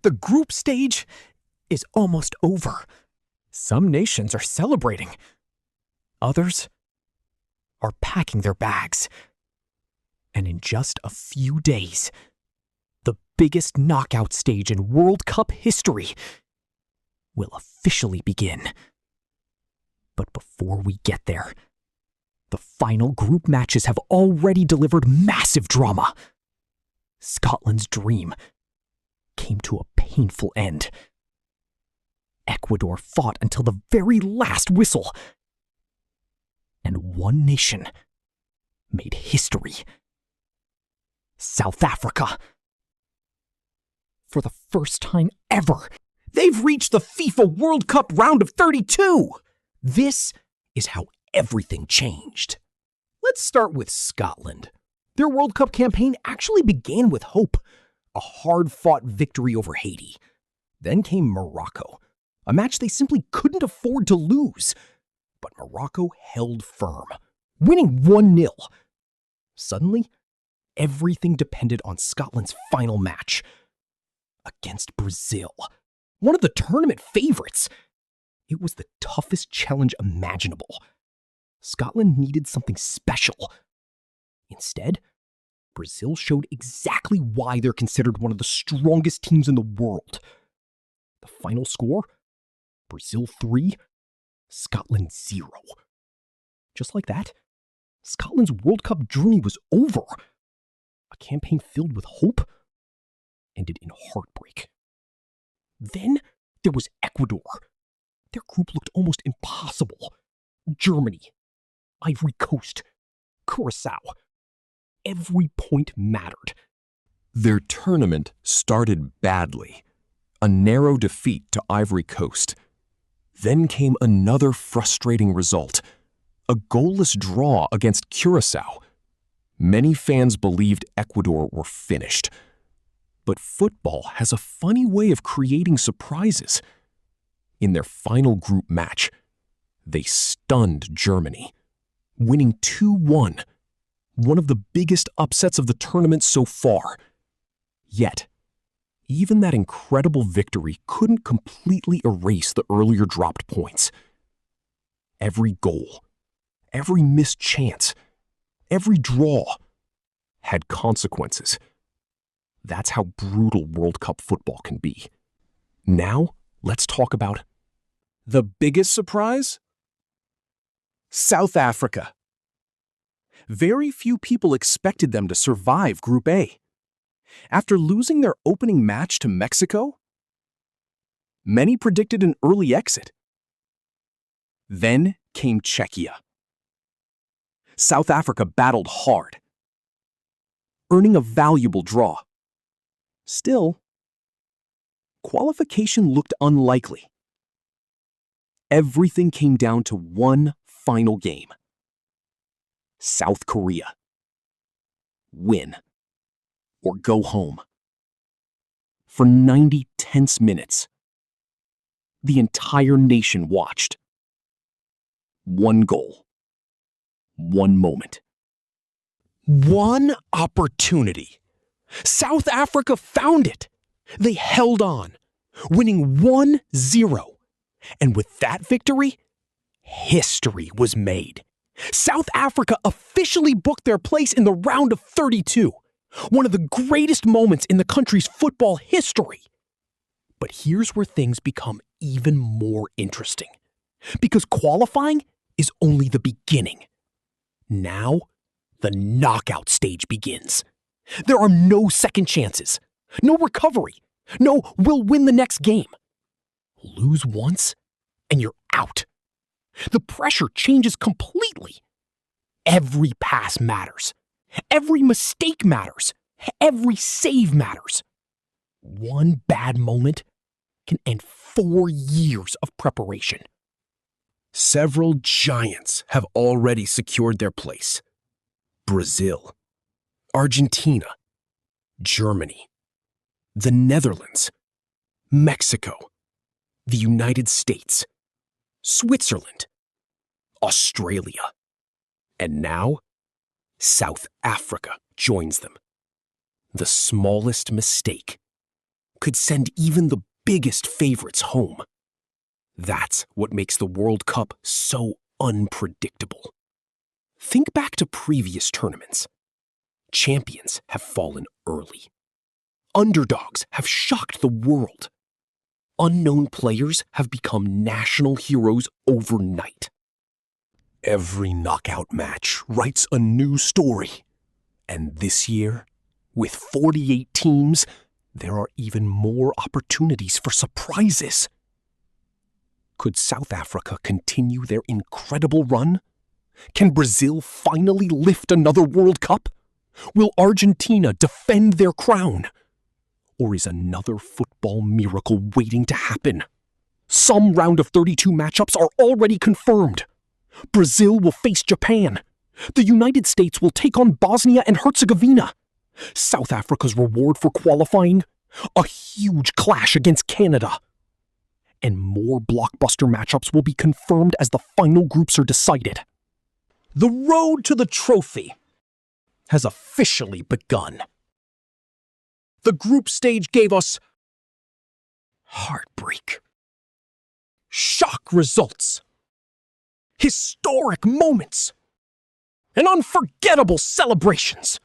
The group stage is almost over. Some nations are celebrating. Others are packing their bags. And in just a few days, the biggest knockout stage in World Cup history will officially begin. But before we get there, the final group matches have already delivered massive drama. Scotland's dream came to a painful end. Ecuador fought until the very last whistle. And one nation made history. South Africa. For the first time ever, they've reached the FIFA World Cup round of 32. This is how everything changed. Let's start with Scotland. Their World Cup campaign actually began with hope, a hard-fought victory over Haiti. Then came Morocco, a match they simply couldn't afford to lose. But Morocco held firm, winning 1-0. Suddenly, everything depended on Scotland's final match against Brazil, one of the tournament favorites. It was the toughest challenge imaginable. Scotland needed something special. Instead, Brazil showed exactly why they're considered one of the strongest teams in the world. The final score? Brazil 3, Scotland 0. Just like that, Scotland's World Cup journey was over. A campaign filled with hope ended in heartbreak. Then there was Ecuador. Their group looked almost impossible. Germany, Ivory Coast, Curacao. Every point mattered. Their tournament started badly. A narrow defeat to Ivory Coast. Then came another frustrating result. A goalless draw against Curacao. Many fans believed Ecuador were finished. But football has a funny way of creating surprises. In their final group match, they stunned Germany, winning 2-1, one of the biggest upsets of the tournament so far. Yet, even that incredible victory couldn't completely erase the earlier dropped points. Every goal, every missed chance, every draw had consequences. That's how brutal World Cup football can be. Now, let's talk about the biggest surprise? South Africa. Very few people expected them to survive Group A. After losing their opening match to Mexico, many predicted an early exit. Then came Czechia. South Africa battled hard, earning a valuable draw. Still, qualification looked unlikely. Everything came down to one final game. South Korea. Win or go home. For 90 tense minutes, the entire nation watched. One goal. One moment. One opportunity. South Africa found it. They held on, winning 1-0. And with that victory, history was made. South Africa officially booked their place in the round of 32, one of the greatest moments in the country's football history. But here's where things become even more interesting, because qualifying is only the beginning. Now, the knockout stage begins. There are no second chances, no recovery, no we'll win the next game. Lose once, and you're out. The pressure changes completely. Every pass matters. Every mistake matters. Every save matters. One bad moment can end 4 years of preparation. Several giants have already secured their place. Brazil, Argentina, Germany, the Netherlands, Mexico, the United States, Switzerland, Australia, and now South Africa joins them. The smallest mistake could send even the biggest favorites home. That's what makes the World Cup so unpredictable. Think back to previous tournaments. Champions have fallen early. Underdogs have shocked the world. Unknown players have become national heroes overnight. Every knockout match writes a new story. And this year, with 48 teams, there are even more opportunities for surprises. Could South Africa continue their incredible run? Can Brazil finally lift another World Cup? Will Argentina defend their crown? Or is another football miracle waiting to happen? Some round of 32 matchups are already confirmed. Brazil will face Japan. The United States will take on Bosnia and Herzegovina. South Africa's reward for qualifying? A huge clash against Canada. And more blockbuster matchups will be confirmed as the final groups are decided. The road to the trophy has officially begun. The group stage gave us heartbreak, shock results, historic moments, and unforgettable celebrations.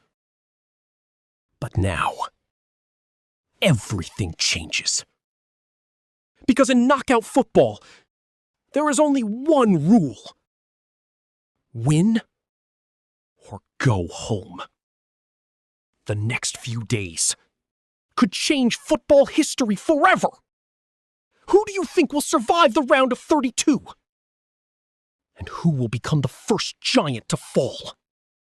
But now, everything changes. Because in knockout football, there is only one rule: win or go home. The next few days could change football history forever. Who do you think will survive the round of 32? And who will become the first giant to fall?